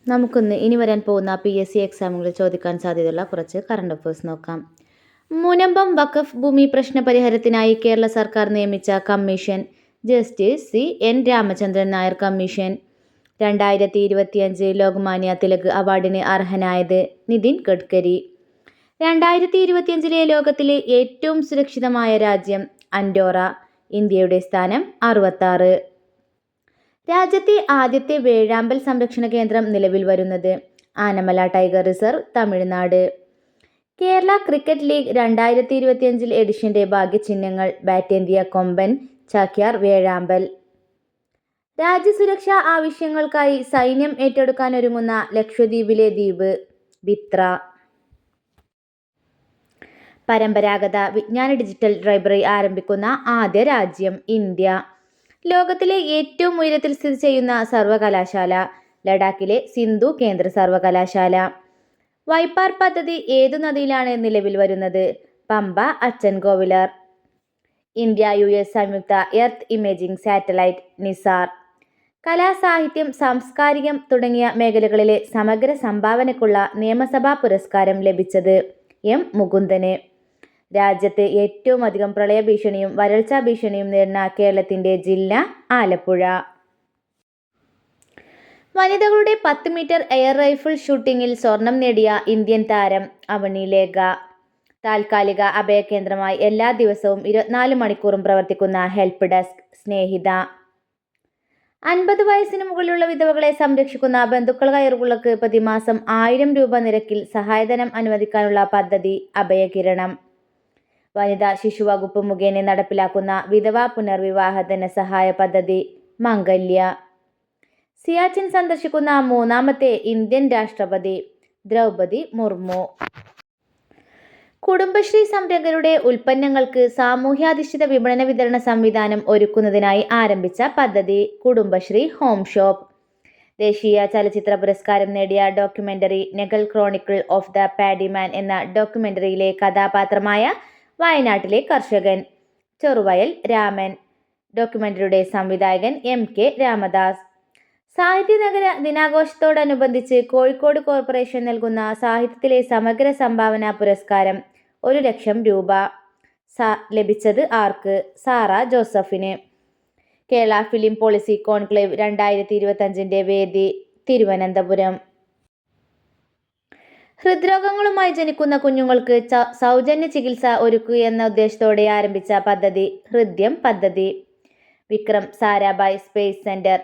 നമുക്കൊന്ന് ഇനി വരാൻ പോകുന്ന PSC എക്സാമുകളിൽ ചോദിക്കാൻ സാധ്യതയുള്ള കുറച്ച് കറണ്ട് അഫയേഴ്സ് നോക്കാം. മുനമ്പം വഖഫ് ഭൂമി പ്രശ്ന പരിഹാരത്തിനായി കേരള സർക്കാർ നിയമിച്ച commission justice CN Ramachandran Nair commission. 2025 Lokmanya Tilak അവാർഡിന് അർഹനായത് നിതിൻ ഗഡ്കരി. 2025 ലോകത്തിലെ ഏറ്റവും സുരക്ഷിതമായ രാജ്യം അൻഡോറ. ഇന്ത്യയുടെ സ്ഥാനം 66. രാജ്യത്തെ ആദ്യത്തെ വേഴാമ്പൽ സംരക്ഷണ കേന്ദ്രം നിലവിൽ വരുന്നത് Anamalai tiger reserve, Tamil Nadu. Kerala cricket league 2025 എഡിഷന്റെ ഭാഗ്യചിഹ്നങ്ങൾ ബാറ്റേന്തിയ കൊമ്പൻ, ചാക്യാർ വേഴാമ്പൽ. രാജ്യസുരക്ഷാ ആവശ്യങ്ങൾക്കായി സൈന്യം ഏറ്റെടുക്കാനൊരുങ്ങുന്ന ലക്ഷദ്വീപിലെ ദ്വീപ് ബിത്ര. പരമ്പരാഗത വിജ്ഞാന ഡിജിറ്റൽ ലൈബ്രറി ആരംഭിക്കുന്ന ആദ്യ രാജ്യം ഇന്ത്യ. ലോകത്തിലെ ഏറ്റവും ഉയരത്തിൽ സ്ഥിതി ചെയ്യുന്ന സർവകലാശാല ലഡാക്കിലെ സിന്ധു കേന്ദ്ര സർവകലാശാല. വൈപ്പാർ പദ്ധതി ഏതു നദിയിലാണ് നിലവിൽ വരുന്നത്? പമ്പ അച്ചൻകോവിലർ. ഇന്ത്യ US സംയുക്ത എർത്ത് ഇമേജിംഗ് സാറ്റലൈറ്റ് നിസാർ. കലാ, സാഹിത്യം, സാംസ്കാരികം തുടങ്ങിയ മേഖലകളിലെ സമഗ്ര സംഭാവനയ്ക്കുള്ള നിയമസഭാ പുരസ്കാരം ലഭിച്ചത് M മുകുന്ദന്. രാജ്യത്ത് ഏറ്റവും അധികം പ്രളയഭീഷണിയും വരൾച്ചാ ഭീഷണിയും നേരിടുന്ന കേരളത്തിന്റെ ജില്ല ആലപ്പുഴ. വനിതകളുടെ 10 മീറ്റർ എയർ റൈഫിൾ ഷൂട്ടിംഗിൽ സ്വർണം നേടിയ ഇന്ത്യൻ താരം അവനി ലേഖ. താൽക്കാലിക അഭയകേന്ദ്രമായി എല്ലാ ദിവസവും 24 മണിക്കൂറും പ്രവർത്തിക്കുന്ന ഹെൽപ്പ് ഡെസ്ക് സ്നേഹിത. 50 വയസ്സിന് മുകളിലുള്ള വിധവകളെ സംരക്ഷിക്കുന്ന ബന്ധുക്കൾക്കായവർക്ക് പ്രതിമാസം 1000 രൂപ നിരക്കിൽ സഹായധനം അനുവദിക്കാനുള്ള പദ്ധതി അഭയകിരണം. വനിതാ ശിശുവകുപ്പ് മുഖേന നടപ്പിലാക്കുന്ന വിധവാ പുനർവിവാഹ ധനസഹായ പദ്ധതി മംഗല്യ. സിയാച്ചിൻ സന്ദർശിക്കുന്ന 3ാമത്തെ ഇന്ത്യൻ രാഷ്ട്രപതി ദ്രൗപദി മുർമു. കുടുംബശ്രീ സംരംഭകരുടെ ഉൽപ്പന്നങ്ങൾക്ക് സാമൂഹ്യാധിഷ്ഠിത വിപണന വിതരണ സംവിധാനം ഒരുക്കുന്നതിനായി ആരംഭിച്ച പദ്ധതി കുടുംബശ്രീ ഹോം ഷോപ്പ്. ദേശീയ ചലച്ചിത്ര പുരസ്കാരം നേടിയ ഡോക്യുമെന്ററി നെഗൽ ക്രോണിക്കിൾ ഓഫ് ദ പാഡിമാൻ എന്ന ഡോക്യുമെന്ററിയിലെ കഥാപാത്രമായ വയനാട്ടിലെ കർഷകൻ ചെറുവയൽ രാമൻ. ഡോക്യുമെന്ററിയുടെ സംവിധായകൻ MK രാമദാസ്. സാഹിത്യനഗര ദിനാഘോഷത്തോടനുബന്ധിച്ച് കോഴിക്കോട് കോർപ്പറേഷൻ നൽകുന്ന സാഹിത്യത്തിലെ സമഗ്ര സംഭാവന പുരസ്കാരം 1,00,000 രൂപ ലഭിച്ചത് ആർക്ക്? സാറ ജോസഫിന്. കേരള ഫിലിം പോളിസി കോൺക്ലേവ് 2025 വേദി തിരുവനന്തപുരം. ഹൃദ്രോഗങ്ങളുമായി ജനിക്കുന്ന കുഞ്ഞുങ്ങൾക്ക് സൗജന്യ ചികിത്സ ഒരുക്കുക എന്ന ഉദ്ദേശത്തോടെ ആരംഭിച്ച പദ്ധതി ഹൃദ്യം പദ്ധതി. വിക്രം സാരാഭായ് സ്പേസ് സെന്റർ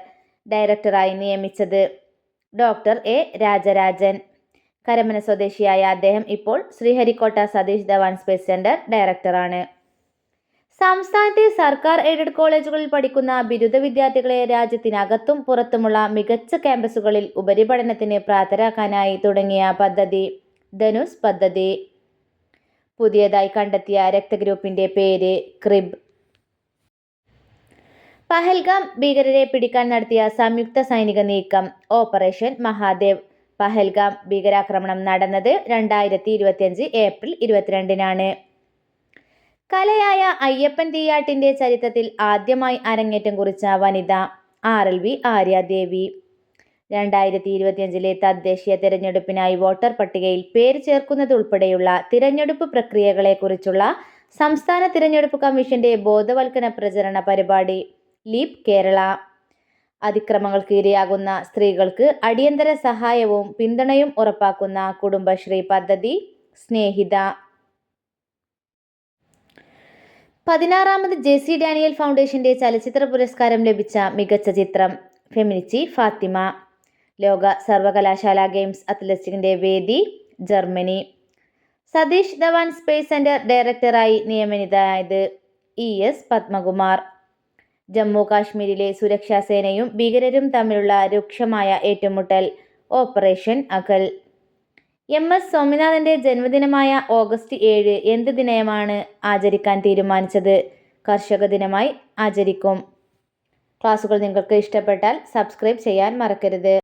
ഡയറക്ടറായി നിയമിച്ചത് ഡോക്ടർ A രാജരാജൻ. കരമന സ്വദേശിയായ അദ്ദേഹം ഇപ്പോൾ ശ്രീഹരിക്കോട്ട സതീഷ് ധവാൻ സ്പേസ് സെന്റർ ഡയറക്ടറാണ്. സംസ്ഥാനത്തെ സർക്കാർ എയ്ഡഡ് കോളേജുകളിൽ പഠിക്കുന്ന ബിരുദ വിദ്യാർത്ഥികളെ രാജ്യത്തിനകത്തും പുറത്തുമുള്ള മികച്ച ക്യാമ്പസുകളിൽ ഉപരിപഠനത്തിന് പ്രാപ്തരാക്കാനായി തുടങ്ങിയ പദ്ധതി ധനുസ് പദ്ധതി. പുതിയതായി കണ്ടെത്തിയ രക്തഗ്രൂപ്പിന്റെ പേര് ക്രിബ്. പഹൽഗാം ഭീകരരെ പിടിക്കാൻ നടത്തിയ സംയുക്ത സൈനിക നീക്കം ഓപ്പറേഷൻ മഹാദേവ്. പഹൽഗാം ഭീകരാക്രമണം നടന്നത് 2025 ഏപ്രിൽ 22-നാണ്. കലയായ അയ്യപ്പൻ തീയാട്ടിന്റെ ചരിത്രത്തിൽ ആദ്യമായി അരങ്ങേറ്റം കുറിച്ച വനിത RLV ആര്യാദേവി. 2025 തദ്ദേശീയ തിരഞ്ഞെടുപ്പിനായി വോട്ടർ പട്ടികയിൽ പേര് ചേർക്കുന്നതുൾപ്പെടെയുള്ള തിരഞ്ഞെടുപ്പ് പ്രക്രിയകളെക്കുറിച്ചുള്ള സംസ്ഥാന തിരഞ്ഞെടുപ്പ് കമ്മീഷന്റെ ബോധവൽക്കരണ പ്രചരണ പരിപാടി ലീപ് കേരള. അതിക്രമങ്ങൾക്ക് ഇരയാകുന്ന സ്ത്രീകൾക്ക് അടിയന്തര സഹായവും പിന്തുണയും ഉറപ്പാക്കുന്ന കുടുംബശ്രീ പദ്ധതി സ്നേഹിത. 16ാമത് JC ഡാനിയൽ ഫൗണ്ടേഷന്റെ ചലച്ചിത്ര പുരസ്കാരം ലഭിച്ച മികച്ച ചിത്രം ഫെമിനിച്ചി ഫാത്തിമ. ലോക സർവകലാശാല ഗെയിംസ് അത്ലറ്റിക്സിന്റെ വേദി Germany. Satish Dhawan space centre ഡയറക്ടറായി നിയമിതനായത് ES പത്മകുമാർ. ജമ്മു കാശ്മീരിലെ സുരക്ഷാ സേനയും ഭീകരരും തമ്മിലുള്ള രൂക്ഷമായ ഏറ്റുമുട്ടൽ ഓപ്പറേഷൻ അകൽ. MS സ്വാമിനാഥന്റെ ജന്മദിനമായ ഓഗസ്റ്റ് 7 എന്ത് ദിനമാണ് ആചരിക്കാൻ തീരുമാനിച്ചത്? കർഷക ദിനമായി ആചരിക്കും. ക്ലാസുകൾ നിങ്ങൾക്ക് ഇഷ്ടപ്പെട്ടാൽ സബ്സ്ക്രൈബ് ചെയ്യാൻ മറക്കരുത്.